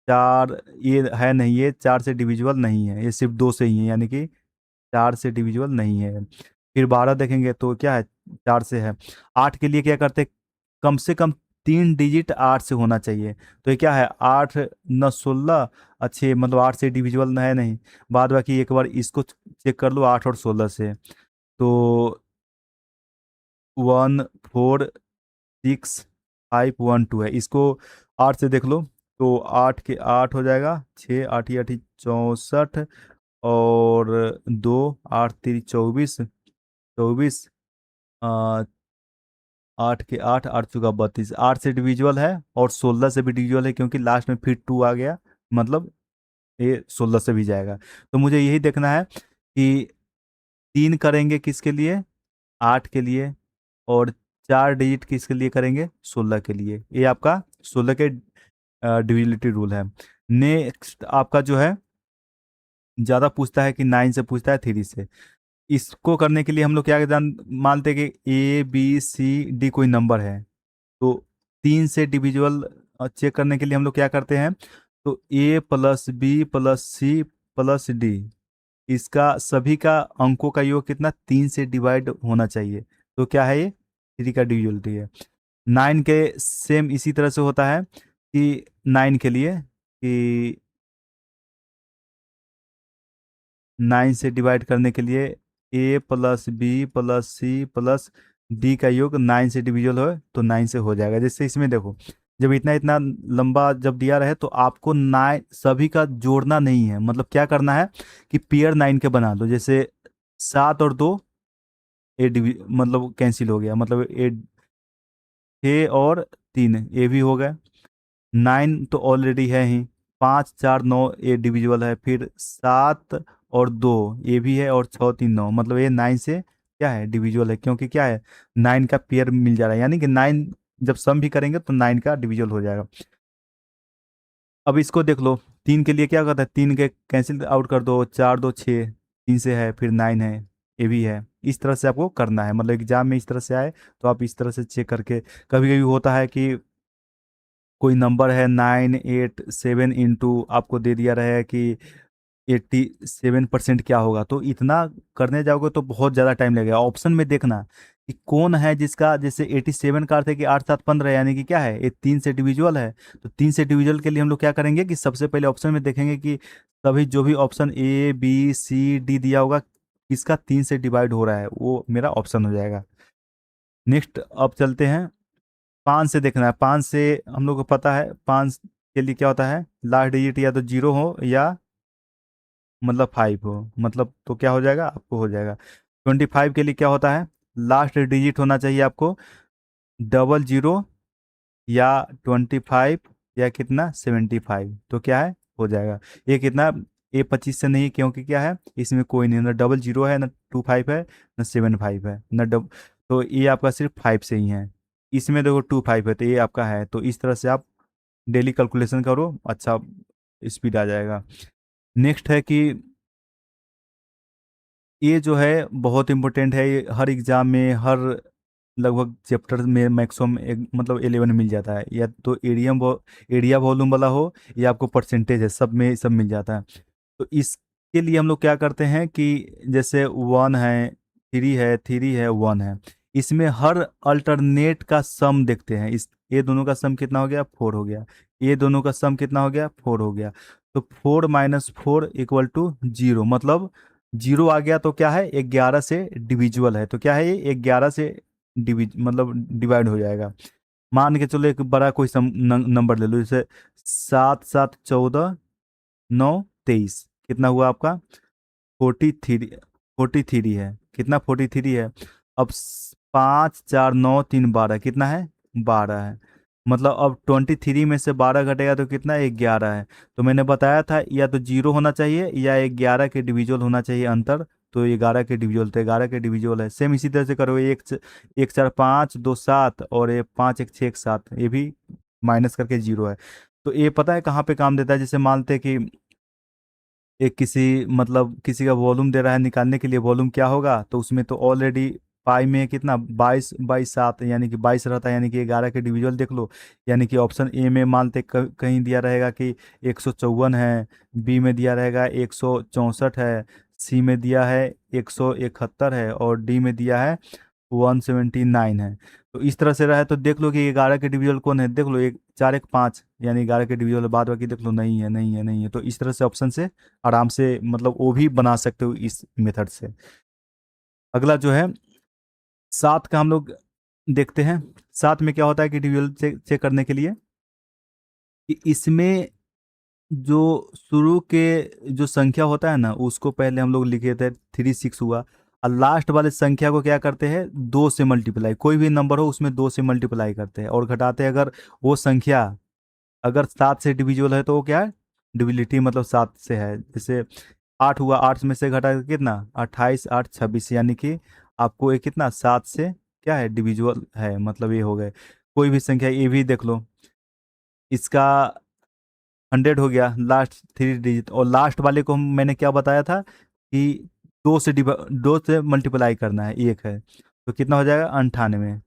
4 ये है नहीं, ये 4 से डिविजिबल नहीं है, ये सिर्फ 2 से ही है, यानी कि 4 से डिविजिबल नहीं है। फिर 12 देखेंगे तो क्या है? 4 से है। 8 के लिए क्या करते हैं? कम से कम 3 डिजिट 8 से होना चाहिए। तो ये क्या है? 8 9 16, अच्छे, मतलब 8 से डिविजिबल है नहीं। बाद बाकी एक बार इसको चेक कर लो 8 और 16 से। तो 1 4 6 5 1 2 है, इसको 8 से देख लो। तो 8 के 8 हो जाएगा, 6 8 8 64, और 2 8 3 24, 24, 8 के 8, 8 चौका 32, 8 से डिविजुअल है और 16 से भी डिविजुअल है, क्योंकि लास्ट में फिर 2 आ गया, मतलब ये 16 से भी जाएगा। तो मुझे यही देखना है कि 3 करेंगे किसके लिए? 8 के लिए। और 4 डिजिट किसके लिए करेंगे? 16 के लिए। ये आपका 16 के डिविजिबिलिटी रूल है। नेक्स्ट आपका जो है, ज़्यादा पूछता है कि 9 से पूछता है, 3 से। इसको करने के लिए हम लोग क्या जान मानते हैं कि A B C D कोई नंबर है, तो 3 से डिविजुअल चेक करने के लिए हम लोग क्या करते हैं? तो A + B + C + D, इसका सभी का अंकों का योग कितना? 3 से डिवाइड होना चाहिए। तो क्या है ये? 3 का डिविजिबिलिटी है। 9 के सेम इसी तरह से होता है कि 9 के लिए कि 9 से डिवाइड करने के लिए A + B + C + D का योग 9 से डिविजिबल हो तो 9 से हो जाएगा। जैसे इसमें देखो, जब इतना इतना लंबा जब दिया रहे तो आपको 9 सभी का जोड़ना नहीं है, मतलब क्या करना है कि पेयर 9 के बना दो। जैसे 7 और 2, मतलब कैंसिल हो गया, मतलब 6 और 3 ये भी हो गए। 9 तो ऑलरेडी है ही। 5 4 9 ये डिविजिबल है। फिर 7 और 2 ये भी है, और 6 3 9, मतलब ये 9 से क्या है? डिविजिबल है, क्योंकि क्या है? 9 का पेयर मिल जा रहा है, यानी कि 9 जब सम भी करेंगे तो 9 का डिविजिबल हो जाएगा। अब इसको देख लो, 3 के लिए क्या करता है? 3 के कैंसिल आउट कर दो, 4 2 6, 3 से है, फिर 9 है, ये भी है। इस तरह से आपको करना है, मतलब एग्जाम में इस तरह से आए तो आप इस तरह से चेक करके। कभी कभी होता है कि कोई नंबर है 9 8 7 इंटू आपको दे दिया रहे कि 87% क्या होगा, तो इतना करने जाओगे तो बहुत ज़्यादा टाइम लगेगा। ऑप्शन में देखना कि कौन है जिसका, जैसे 87 का अर्थ है कि 8 7 15, यानी कि क्या है, ये 3 से डिविजुअल है। तो 3 से डिविजुअल के लिए हम लोग क्या करेंगे कि सबसे पहले ऑप्शन में देखेंगे कि सभी जो भी option A B C D दिया होगा, किसका 3 से डिवाइड हो रहा है, वो मेरा ऑप्शन हो जाएगा। नेक्स्ट अब चलते हैं, 5 से देखना है। 5 से हम लोग को पता है 5 के लिए क्या होता है, लास्ट डिजिट या तो 0 हो या मतलब 5 हो, मतलब तो क्या हो जाएगा, आपको हो जाएगा। 25 के लिए क्या होता है, लास्ट डिजिट होना चाहिए आपको 00 या 25 या कितना 75, तो क्या है, हो जाएगा। ये कितना, ये 25 से नहीं, क्योंकि क्या है, इसमें कोई नहीं, ना 00 है, ना 25 है, ना 75 है, ना तो ये आपका सिर्फ 5 से ही है। इसमें देखो 25 है, तो ये आपका है। तो इस तरह से आप डेली कैलकुलेशन करो, अच्छा स्पीड आ जाएगा। नेक्स्ट है कि ये जो है बहुत इंपॉर्टेंट है, ये हर एग्जाम में, हर लगभग चैप्टर में मैक्सिमम एक मतलब 11 मिल जाता है, या तो एरिया वॉल्यूम वाला हो, या आपको परसेंटेज है, सब में सब मिल जाता है। तो इसके लिए हम लोग क्या करते हैं कि जैसे 1 है, 3 है 1 है, इसमें हर अल्टरनेट का सम देखते हैं। इस ये दोनों का सम कितना हो गया, 4 हो गया। ये दोनों का सम कितना हो गया, 4 हो गया। तो 4 - 4 = 0, मतलब 0 आ गया तो क्या है, 11 से डिविजुअल है, तो क्या है, ये 11 से मतलब डिवाइड हो जाएगा। मान के चलो एक बड़ा कोई नंबर ले लो, जैसे 7 7 14 9 23, कितना हुआ आपका, 43। है, कितना 43 है। अब 5 4 9 3 12, कितना है, 12 है। मतलब अब 23 में से 12 घटेगा तो कितना है, 11 है। तो मैंने बताया था या तो 0 होना चाहिए या 11 के डिविजुअल होना चाहिए अंतर। तो 11 के डिविजुअल, तो 11 के डिविजुअल है। सेम इसी तरह से करो, एक 4 5 2 7, और ये 5 1 6 1 7, ये भी माइनस करके 0 है। तो ये पता है कहाँ पे काम देता है, जैसे मानते हैं कि एक किसी मतलब किसी का वॉल्यूम दे रहा है निकालने के लिए, वॉल्यूम क्या होगा, तो उसमें तो ऑलरेडी पाई में कितना 22 22 7, यानी कि 22 रहता है, यानी कि 11 के डिविजुअल देख लो। यानी कि ऑप्शन ए में मानते कहीं दिया रहेगा कि 154 है, बी में दिया रहेगा 164 है, सी में दिया है 171 है, और डी में दिया है 179 है। तो इस तरह से रहा है, तो देख लो कि 11 के डिविजुअल कौन है, देख लो, एक 4 1 5, यानी 11 के डिविजुअल बाद बाकी देख लो, नहीं है नहीं है नहीं है। तो इस तरह से ऑप्शन से आराम से मतलब वो भी बना सकते हो इस मेथड से। अगला जो है 7 का हम लोग देखते हैं। 7 में क्या होता है कि डिविजुअल चेक करने के लिए कि इसमें जो शुरू के जो संख्या होता है ना, उसको पहले हम लोग लिखे थे 36 हुआ, और लास्ट वाले संख्या को क्या करते हैं, 2 से मल्टीप्लाई, कोई भी नंबर हो उसमें 2 से मल्टीप्लाई करते हैं और घटाते हैं। अगर वो संख्या अगर 7 से डिविजुअल है तो वो क्या है, डिविलिटी मतलब 7 से है। जैसे 8 हुआ, 8 में से घटा के कितना, 28 8 26, यानी कि आपको ये कितना 7 से क्या है, डिविजुअल है, मतलब ये हो गए। कोई भी संख्या ये भी देख लो, इसका 100 हो गया, लास्ट 3 डिजिट, और लास्ट वाले को मैंने क्या बताया था कि 2 से मल्टीप्लाई करना है, एक है, तो कितना हो जाएगा 98।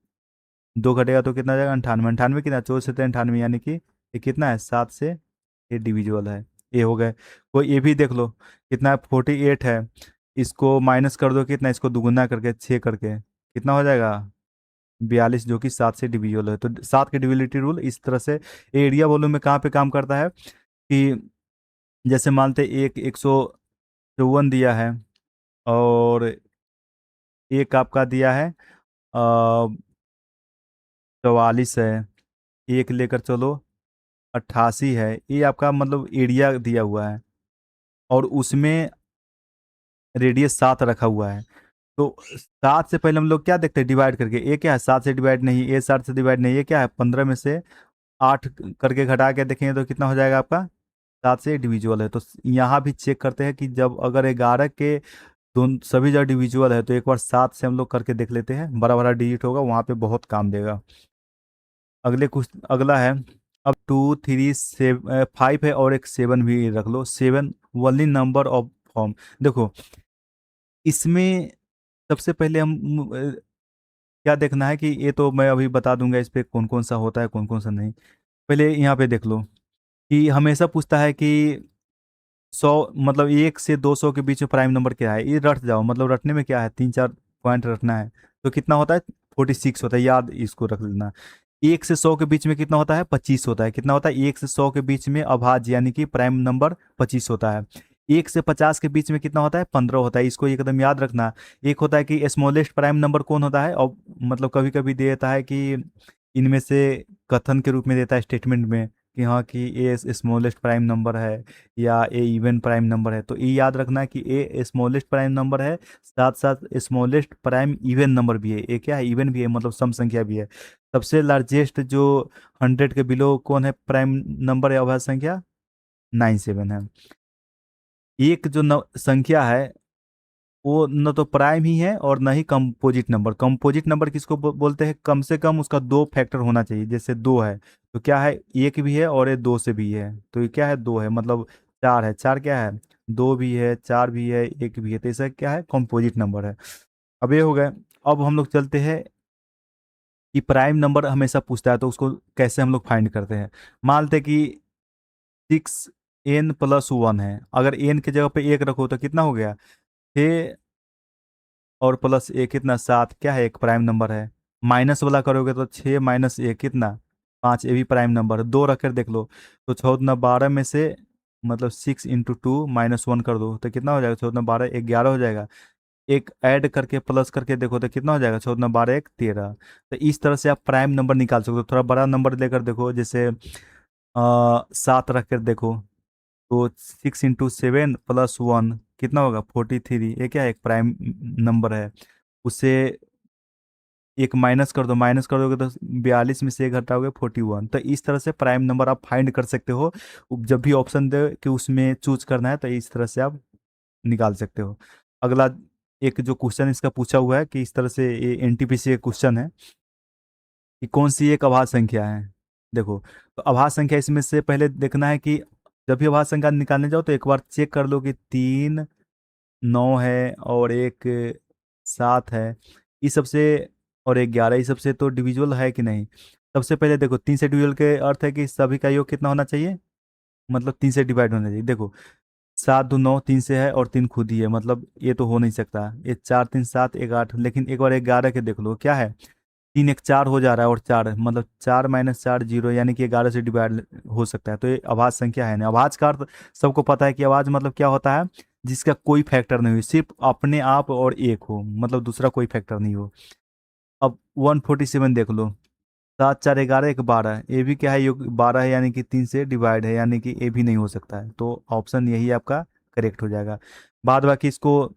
2 घटेगा तो कितना हो जाएगा 98, 98 कितना, 4 से 98, यानी कि ये कितना है, 7 से ये डिविजुअल है, ये हो गए। कोई ये भी देख लो, कितना 48 है, इसको माइनस कर दो, कितना, इसको दुगुना करके 6 करके कितना हो जाएगा 42, जो कि 7 से डिविजुअल है। तो 7 के डिविजिबिलिटी रूल इस तरह से एरिया वॉल्यूम में कहाँ पे काम करता है कि जैसे मानते एक 154 दिया है, और एक आपका दिया है 44 है, एक लेकर चलो 88 है, ये आपका मतलब एरिया दिया हुआ है, और उसमें रेडियस 7 रखा हुआ है। तो 7 से पहले हम लोग क्या देखते हैं, डिवाइड करके, ये क्या है 7 से डिवाइड नहीं, ये 7 से डिवाइड नहीं, ये क्या है 15 में से 8 करके घटा के देखेंगे तो कितना हो जाएगा आपका, 7 से डिविजुअल है। तो यहाँ भी चेक करते हैं कि जब अगर 11 के दोनों सभी जगह डिविजुअल है तो एक बार 7 से हम लोग करके देख लेते हैं, बड़ा बड़ा डिजिट होगा वहाँ पे बहुत काम देगा। अगले कुछ अगला है, अब 2 3 5 है, और एक 7 भी रख लो, 7 ओनली नंबर ऑफ फॉर्म। देखो इसमें सबसे पहले हम क्या देखना है कि ये तो मैं अभी बता दूंगा इस पे कौन कौन सा होता है कौन कौन सा नहीं। पहले यहाँ पे देख लो कि हमेशा पूछता है कि 100 मतलब 1 से 200 के बीच में प्राइम नंबर क्या है, ये रट जाओ, मतलब रटने में क्या है, 3-4 पॉइंट रटना है। तो कितना होता है, 46 होता है, याद इसको रख लेना। 1 से 100 के बीच में कितना होता है, 25 होता है। कितना होता है, 1 से 100 के बीच में अभाज्य यानी कि प्राइम नंबर 25 होता है। 1 से 50 के बीच में कितना होता है, 15 होता है, इसको एकदम याद रखना। एक होता है कि स्मॉलेस्ट प्राइम नंबर कौन होता है, और मतलब कभी कभी दे देता है कि इनमें से कथन के रूप में देता है स्टेटमेंट में कि हाँ कि ए स्मॉलेस्ट प्राइम नंबर है या ए इवन प्राइम नंबर है। तो ये याद रखना कि ए स्मॉलेस्ट प्राइम नंबर है, साथ साथ स्मॉलेस्ट प्राइम इवन नंबर भी है। ए क्या है, इवन भी है, मतलब सम संख्या भी है। सबसे लार्जेस्ट जो 100 के बिलो कौन है प्राइम नंबर है, अभाज्य संख्या 97 है। एक जो संख्या है वो न तो प्राइम ही है और न ही कंपोजिट नंबर। कंपोजिट नंबर किसको बोलते हैं, कम से कम उसका 2 फैक्टर होना चाहिए। जैसे 2 है तो क्या है, एक भी है और ये 2 से भी है, तो ये क्या है, 2 है। मतलब 4 है, 4 क्या है, 2 भी है, 4 भी है, एक भी है, तो ऐसा क्या है, कंपोजिट नंबर है। अब ये हो गए। अब हम लोग चलते हैं कि प्राइम नंबर हमेशा पूछता है तो उसको कैसे हम लोग फाइंड करते हैं। मान लेते हैं कि 6n+1 है, अगर n की जगह पे 1 रखो तो कितना हो गया, 6 और +1 कितना, 7, क्या है, एक प्राइम नंबर है। माइनस वाला करोगे तो 6 - 1 कितना, 5, ये भी प्राइम नंबर है। 2 रख कर देख लो तो 14 12 में से मतलब 6 × 2 - 1 कर दो तो कितना हो जाएगा, 14 12 11 हो जाएगा। एक ऐड करके प्लस करके देखो तो कितना हो जाएगा, 14 12 1 13। तो इस तरह से आप प्राइम नंबर निकाल सकते हो। थोड़ा बड़ा नंबर लेकर देखो, जैसे 7 रख कर देखो तो 6 × 7 + 1 कितना होगा, 43। ये क्या है, एक प्राइम नंबर है। उससे एक माइनस कर दो, माइनस कर दोगे तो 42 में से एक घटाओगे 41। तो इस तरह से प्राइम नंबर आप फाइंड कर सकते हो। जब भी ऑप्शन दे कि उसमें चूज करना है तो इस तरह से आप निकाल सकते हो। अगला एक जो क्वेश्चन इसका पूछा हुआ है कि इस तरह से, ये एनटीपीसी का क्वेश्चन है कि कौन सी एक अभाज्य संख्या है। देखो, तो अभाज्य संख्या इसमें से पहले देखना है कि जब भी अभाज्य संख्या निकालने जाओ तो एक बार चेक कर लो कि 3 9 है और एक 7 है, इस सबसे, और एक 11, इस सबसे तो डिविजुअल है कि नहीं। सबसे पहले देखो, 3 से डिविजुअल के अर्थ है कि सभी का योग कितना होना चाहिए, मतलब 3 से डिवाइड होना चाहिए। देखो 7 2 9, 3 से है और 3 खुद ही है, मतलब ये तो हो नहीं सकता। ये 4 3 7 1 8, लेकिन एक बार 11 के देख लो क्या है, 3 1 4 हो जा रहा है और 4 मतलब 4 - 4 0, यानी कि 11 से डिवाइड हो सकता है। तो ये अभाज्य संख्या है नहीं। अभाज्य का अर्थ सबको पता है कि अभाज्य मतलब क्या होता है, जिसका कोई फैक्टर नहीं हो, सिर्फ अपने आप और एक हो, मतलब दूसरा कोई फैक्टर नहीं हो। अब 147 देख लो, 7 4 11 1 12, ये भी क्या है, योग 12 है, यानी कि 3 से डिवाइड है, यानी कि ये भी नहीं हो सकता है। तो ऑप्शन यही आपका करेक्ट हो जाएगा। बाद बाकी इसको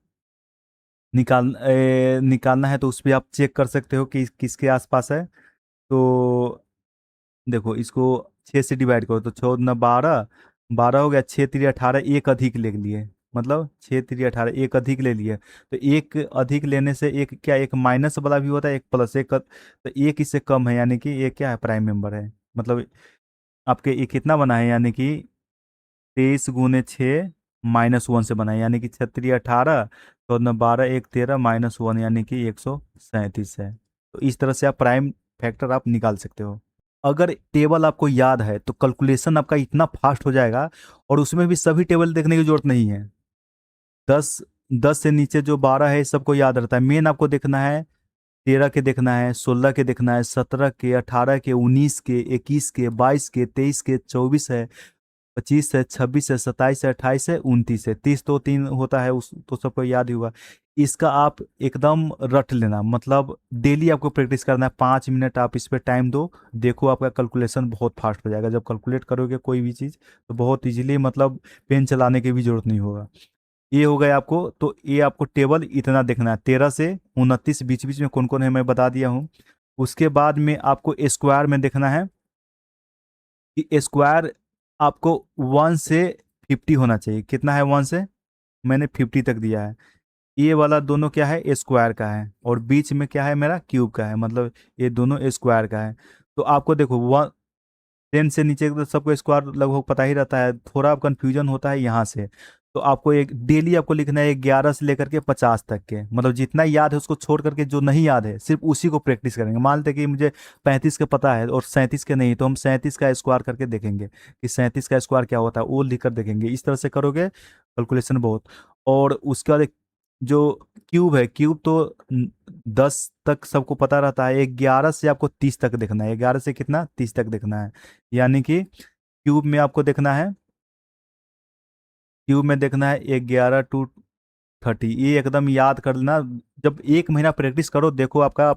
निकालना है तो उस पर आप चेक कर सकते हो कि किसके आसपास है। तो देखो इसको 6 से डिवाइड करो तो 14 12, 12 हो गया, 6 3 18, एक अधिक ले लिए, मतलब 6 3 18 एक अधिक ले लिए। तो एक अधिक लेने से एक क्या, एक माइनस वाला भी होता है, एक प्लस, एक तो एक इससे कम है, यानी कि ये क्या है, प्राइम मेंबर है। मतलब आपके ये कितना बना है, यानी कि 23 × 6 - 1 से बना है, यानी कि 6 3 18, 14 12 1 13 -1, यानी कि 137 है। तो इस तरह से आप प्राइम फैक्टर आप निकाल सकते हो। अगर टेबल आपको याद है तो कैलकुलेशन आपका इतना फास्ट हो जाएगा, और उसमें भी सभी टेबल देखने की जरूरत नहीं है। 10 10 से नीचे जो 12 है सबको याद रहता है। मेन आपको देखना है 13 के, देखना है 16 के, देखना है 17 के, 18 के, 19 के, 21 के, 22 के, 23 के, 24 है, 25 है, 26 है, 27 है, 28 है, 29 है, 30 तो 3 होता है, उस तो सबको याद ही हुआ। इसका आप एकदम रट लेना, मतलब डेली आपको प्रैक्टिस करना है। 5 मिनट आप इस पे टाइम दो, देखो आपका कैलकुलेशन बहुत फास्ट हो जाएगा। जब कैलकुलेट करोगे कोई भी चीज़ तो बहुत इजीली, मतलब पेन चलाने की भी जरूरत नहीं होगा। ये हो गया आपको, तो ये आपको टेबल इतना देखना है। 13 से 29 बीच बीच में कौन कौन है मैं बता दिया हूँ। उसके बाद में आपको स्क्वायर में देखना है कि स्क्वायर आपको 1 से 50 होना चाहिए। कितना है, 1 से, मैंने 50 तक दिया है। ये वाला दोनों क्या है, स्क्वायर का है, और बीच में क्या है मेरा, क्यूब का है, मतलब ये दोनों स्क्वायर का है। तो आपको देखो 10 से नीचे तो सबको स्क्वायर लगभग पता ही रहता है, थोड़ा कंफ्यूजन होता है यहाँ से। तो आपको एक डेली आपको लिखना है 11 से लेकर के 50 तक के, मतलब जितना याद है उसको छोड़ करके जो नहीं याद है सिर्फ उसी को प्रैक्टिस करेंगे। मान लेते कि मुझे 35 का पता है और 37 के नहीं, तो हम 37 का स्क्वायर करके देखेंगे कि 37 का स्क्वायर क्या होता है, वो लिख कर देखेंगे। इस तरह से करोगे कैलकुलेशन बहुत। और उसके बाद जो क्यूब है, क्यूब तो 10 तक सबको पता रहता है, 11 से आपको 30 तक देखना है, 11 से कितना 30 तक देखना है। यानी कि क्यूब में आपको देखना है, क्यूब में देखना है 11 to 30, ये एकदम याद कर लेना। जब 1 महीना प्रैक्टिस करो, देखो आपका,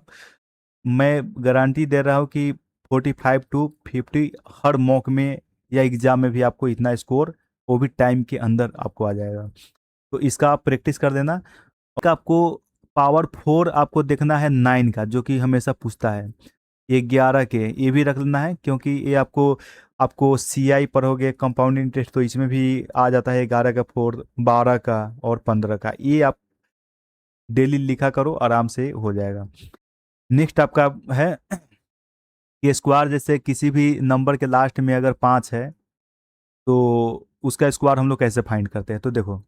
मैं गारंटी दे रहा हूँ कि 45 to 50 हर मॉक में या एग्जाम में भी आपको इतना स्कोर, वो भी टाइम के अंदर आपको आ जाएगा। तो इसका आप प्रैक्टिस कर देना। और आपको पावर 4 आपको देखना है 9 का, जो कि हमेशा पूछता है। ये 11 के ये भी रख लेना है, क्योंकि ये आपको आपको सीआई पढ़ोगे कंपाउंड इंटरेस्ट, तो इसमें भी आ जाता है 11 का 4, 12 का और 15 का। ये आप डेली लिखा करो, आराम से हो जाएगा। नेक्स्ट आपका है कि स्क्वायर, जैसे किसी भी नंबर के लास्ट में अगर 5 है तो उसका स्क्वायर हम लोग कैसे फाइंड करते हैं। तो देखो,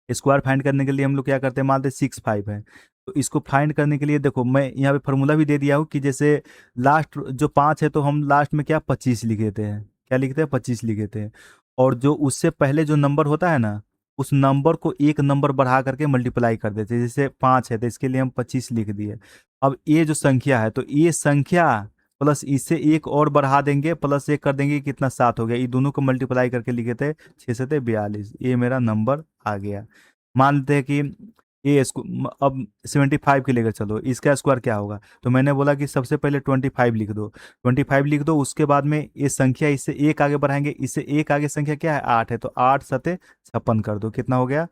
स्क्वायर फाइंड करने के लिए हम लोग क्या करते हैं, मानते 6 5 है, तो इसको फाइंड करने के लिए देखो मैं यहाँ पे फॉर्मूला भी दे दिया हूँ कि जैसे लास्ट जो 5 है तो हम लास्ट में क्या 25 लिख देते हैं, क्या लिखते हैं 25 लिख देते हैं। और जो उससे पहले जो नंबर होता है ना, उस नंबर को एक नंबर बढ़ा करके मल्टीप्लाई कर देते हैं। जैसे 5 है तो इसके लिए हम 25 लिख दिए। अब ये जो संख्या है, तो ये संख्या प्लस इससे एक और बढ़ा देंगे, प्लस एक कर देंगे, कितना 7 हो गया। ये दोनों को मल्टीप्लाई करके लिखे थे 6 से 42, ये मेरा नंबर आ गया। मान लेते हैं कि ये इसको अब 75 के लेकर चलो, इसका स्क्वायर क्या होगा। तो मैंने बोला कि सबसे पहले 25 लिख दो, 25 लिख दो। उसके बाद में ये संख्या इससे एक आगे बढ़ाएंगे, इससे एक आगे संख्या क्या है 8 है, तो 8 × 7 = 56 कर दो, कितना हो गया,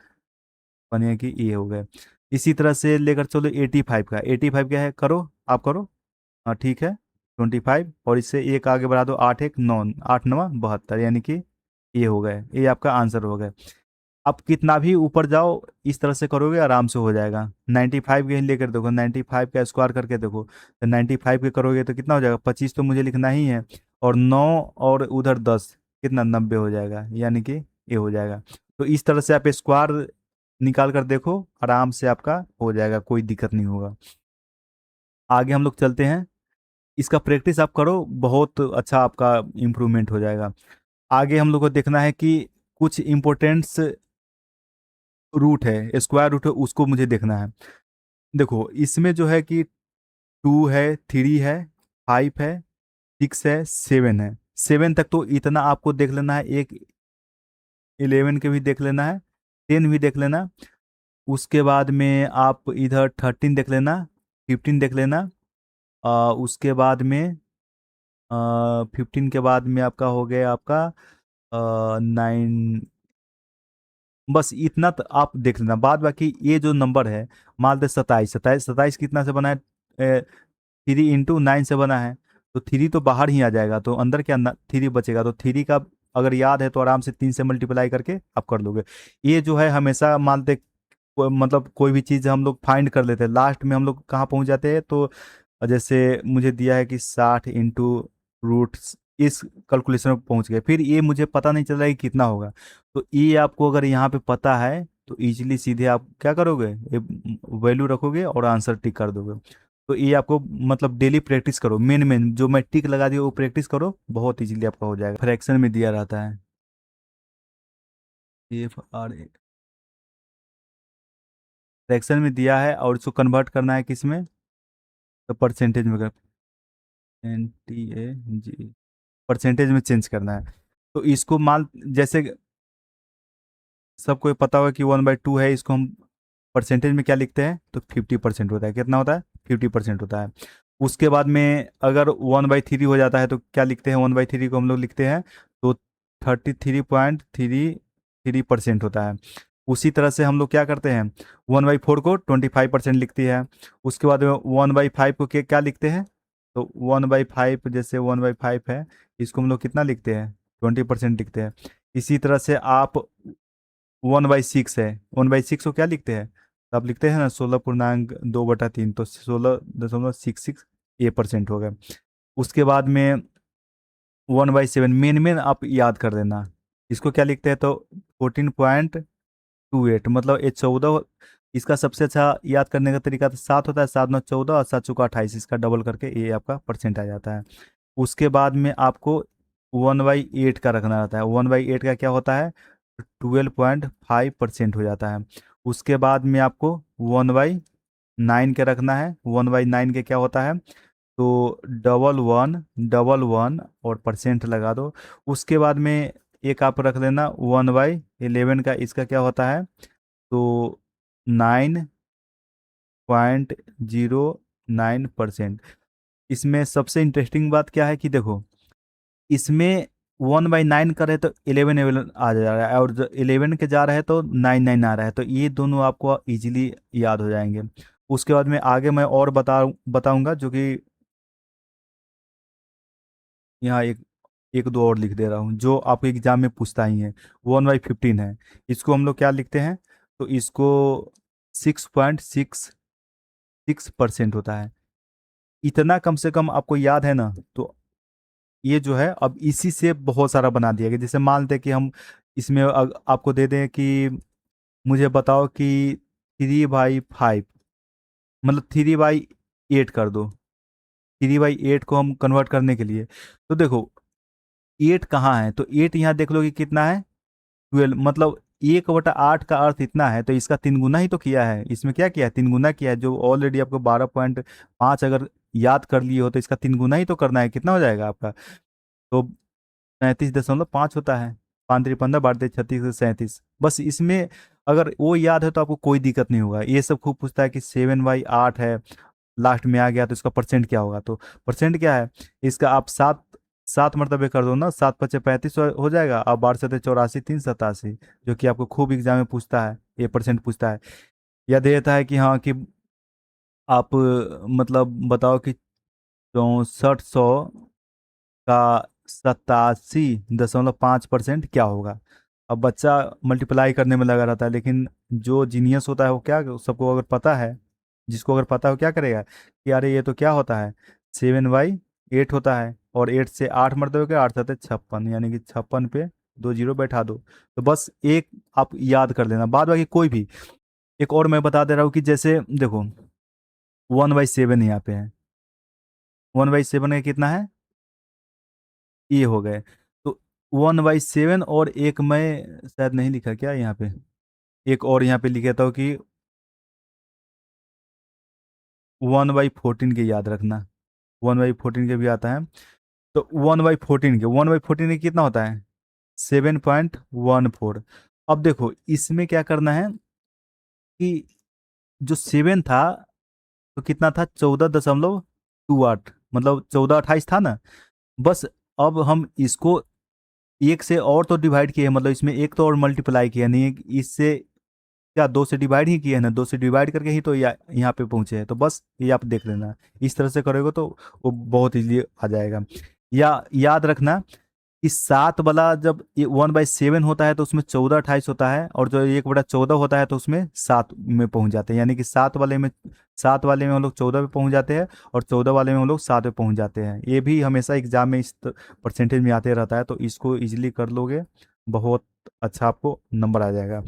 बनिए कि ये हो गया। इसी तरह से लेकर चलो 85 का, 85 क्या है, करो आप करो। हाँ ठीक है, 25 और इससे एक आगे बढ़ा दो, 8 1 9, 8 9 72, यानी कि ये हो गए, ये आपका आंसर हो गया। आप कितना भी ऊपर जाओ इस तरह से करोगे आराम से हो जाएगा। 95 के ही लेकर देखो, 95 का स्क्वायर करके देखो, तो 95 के करोगे तो कितना हो जाएगा, 25 तो मुझे लिखना ही है, और 9 और उधर 10, कितना 90 हो जाएगा, यानी कि ये हो जाएगा। तो इस तरह से आप स्क्वायर निकाल कर देखो, आराम से आपका हो जाएगा, कोई दिक्कत नहीं होगा। आगे हम लोग चलते हैं, इसका प्रैक्टिस आप करो, बहुत अच्छा आपका इम्प्रूवमेंट हो जाएगा। आगे हम लोग को देखना है कि कुछ इम्पोर्टेंट्स रूट है, स्क्वायर रूट है, उसको मुझे देखना है। देखो इसमें जो है कि 2 है, 3 है, 5 है, 6 है, 7 है। 7 तक तो इतना आपको देख लेना है, एक 11 के भी देख लेना है, 10 भी देख लेना। उसके बाद में आप इधर 13 देख लेना, 15 देख लेना। उसके बाद में 15 के बाद में आपका हो गया आपका 9। बस इतना तो आप देख लेना, बाद बाकी ये जो नंबर है, मान लो 27, 27 27 कितना से बना है, 3 × 9 से बना है, तो 3 तो बाहर ही आ जाएगा, तो अंदर क्या 3 बचेगा, तो 3 का अगर याद है तो आराम से 3 से मल्टीप्लाई करके आप कर लोगे। ये जो है हमेशा मानते, मतलब कोई भी चीज़ हम लोग फाइंड कर लेते हैं, लास्ट में हम लोग कहाँ पहुँच जाते हैं, तो जैसे मुझे दिया है कि 60 × रूट, इस कैलकुलेशन में पहुंच गए, फिर ये मुझे पता नहीं चल रहा है कि कितना होगा। तो ये आपको अगर यहाँ पे पता है तो इजीली सीधे आप क्या करोगे, ये वैल्यू रखोगे और आंसर टिक कर दोगे। तो ये आपको मतलब डेली प्रैक्टिस करो, मेन मेन जो मैं टिक लगा दिया वो प्रैक्टिस करो, बहुत इजीली आपका हो जाएगा। फ्रैक्शन में दिया रहता है, एफ आर ए, फ्रैक्शन में दिया है, और इसको कन्वर्ट करना है किस में, तो परसेंटेज में, N T A G, percentage में चेंज करना है। तो इसको मान, जैसे सबको ये पता होगा कि 1/2 है, इसको हम परसेंटेज में क्या लिखते हैं, तो 50% होता है, कितना होता है 50% होता है। उसके बाद में अगर 1/3 हो जाता है तो क्या लिखते हैं, 1/3 को हम लोग लिखते हैं तो 33.33% होता है। उसी तरह से हम लोग क्या करते हैं, 1/4 को 25% लिखती है। उसके बाद 1/5 को क्या लिखते हैं, तो 1/5, जैसे 1/5 है, इसको हम लोग कितना लिखते हैं, 20% लिखते हैं। इसी तरह से आप 1/6 है, 1/6 को क्या लिखते हैं, तो आप लिखते हैं ना 16.2/3, तो 16.66 ये परसेंट हो गया। उसके बाद में 1/7, मेन मेन आप याद कर देना, इसको क्या लिखते हैं, तो 14.28, मतलब ये 14। इसका सबसे अच्छा याद करने का तरीका तो 7 होता है, 7 9 14 और 7 चौका 28, इसका डबल करके ये आपका परसेंट आ जाता है। उसके बाद में आपको 1/8 का रखना रहता है। 1/8 का क्या होता है, 12.5% हो जाता है। उसके बाद में आपको 1/9 के रखना है। 1/9 के क्या होता है, तो डबल वन और परसेंट लगा दो। उसके बाद में एक आप रख लेना 1/11 का, इसका क्या होता है, तो 9.09%। इसमें सबसे इंटरेस्टिंग बात क्या है कि देखो, इसमें 1/9 का रहे तो 11 आ जा रहा है, और जो 11 के जा रहा है तो 9 9 आ रहा है, तो ये दोनों आपको इजीली याद हो जाएंगे। उसके बाद में आगे मैं और बताऊंगा, जो कि यहाँ एक दो और लिख दे रहा हूँ जो आपके एग्जाम में पूछता ही है। 1/15 है, इसको हम लोग क्या लिखते हैं, तो इसको 6.66% होता है। इतना कम से कम आपको याद है ना, तो ये जो है अब इसी से बहुत सारा बना दिया गया। जैसे मान लेते कि हम इसमें आपको दे दें कि मुझे बताओ कि 3/5, मतलब 3/8 कर दो। 3/8 को हम कन्वर्ट करने के लिए, तो देखो 8 कहाँ है, तो 8 यहाँ देख लो कि कितना है, 12, मतलब 1/8 का अर्थ इतना है, तो इसका 3 गुना ही तो किया है। इसमें क्या किया है, 3 गुना किया है। जो ऑलरेडी आपको 12.5 अगर याद कर लिए हो, तो इसका 3 गुना ही तो करना है। कितना हो जाएगा आपका, तो 37.5 होता है। 5 3 15 32 36 37, बस इसमें अगर वो याद है तो आपको कोई दिक्कत नहीं होगा। ये सब खूब पूछता है कि 7/8 है, लास्ट में आ गया तो इसका परसेंट क्या होगा, तो परसेंट क्या है इसका, आप सात सात मरतबे कर दो ना, 7 5 35 हो जाएगा। अब 8 7 84 3 87, जो कि आपको खूब एग्जाम में पूछता है, ये परसेंट पूछता है। या देता है कि हाँ कि आप मतलब बताओ कि 6400 का 87.5% क्या होगा। अब बच्चा मल्टीप्लाई करने में लगा रहता है, लेकिन जो जीनियस होता है वो क्या, सबको अगर पता है, जिसको अगर पता है वो क्या करेगा कि अरे ये तो क्या होता है, 7/8 होता है, और 8 से 8 मरतबे के 8 7 56, यानी कि 56 पे 2 जीरो बैठा दो। तो बस एक आप याद कर लेना, बाद बाकी कोई भी। एक और मैं बता दे रहा हूँ कि जैसे देखो 1/7 यहाँ पे है। 1/7 का कितना है, ये हो गए। तो 1/7, और एक मैं शायद नहीं लिखा क्या यहाँ पे, एक और यहाँ पे लिख देता हूँ कि 1/14 के याद रखना। 1/14 के भी आता है, तो 1/14 के कितना होता है, 7.14। अब देखो इसमें क्या करना है कि जो 7 था, तो कितना था, 14.28, मतलब 14 28 था ना। बस अब हम इसको एक से और तो डिवाइड किए हैं, मतलब इसमें एक तो और मल्टीप्लाई किया नहीं है इससे, क्या 2 से डिवाइड ही किया है ना, 2 से डिवाइड करके ही तो यहाँ पे पहुंचे हैं। तो बस ये आप देख लेना, इस तरह से करोगे तो वो बहुत इजीली आ जाएगा। या याद रखना कि 7 वाला जब 1/7 होता है तो उसमें 14 28 होता है, और जो 1/14 होता है तो उसमें 7 में पहुंच जाते हैं। यानी कि 7 वाले में हम लोग 14 पे पहुंच जाते हैं, और 14 वाले में हम लोग 7 पे पहुंच जाते हैं। ये भी हमेशा एग्जाम में इस परसेंटेज में आते रहता है, तो इसको इजीली कर लोगे, बहुत अच्छा आपको नंबर आ जाएगा।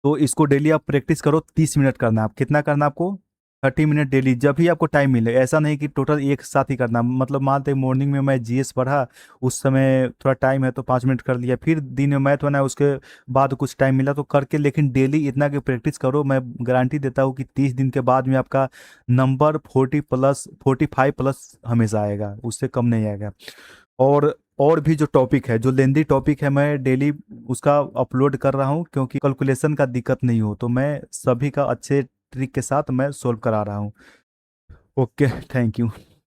तो इसको डेली आप प्रैक्टिस करो, 30 मिनट करना है। आप कितना करना है आपको, 30 मिनट डेली, जब भी आपको टाइम मिले। ऐसा नहीं कि टोटल एक साथ ही करना, मतलब मानते मॉर्निंग में मैं जीएस पढ़ा, उस समय थोड़ा टाइम है तो 5 मिनट कर लिया, फिर दिन में मैथ बना, उसके बाद कुछ टाइम मिला तो करके, लेकिन डेली इतना की प्रैक्टिस करो। मैं गारंटी देता हूँ कि 30 दिन के बाद में आपका नंबर 40+, 45+ हमेशा आएगा, उससे कम नहीं आएगा। और भी जो टॉपिक है, जो लेंदी टॉपिक है, मैं डेली उसका अपलोड कर रहा हूँ, क्योंकि कैलकुलेशन का दिक्कत नहीं हो, तो मैं सभी का अच्छे ट्रिक के साथ मैं सोल्व करा रहा हूँ। Okay, thank you.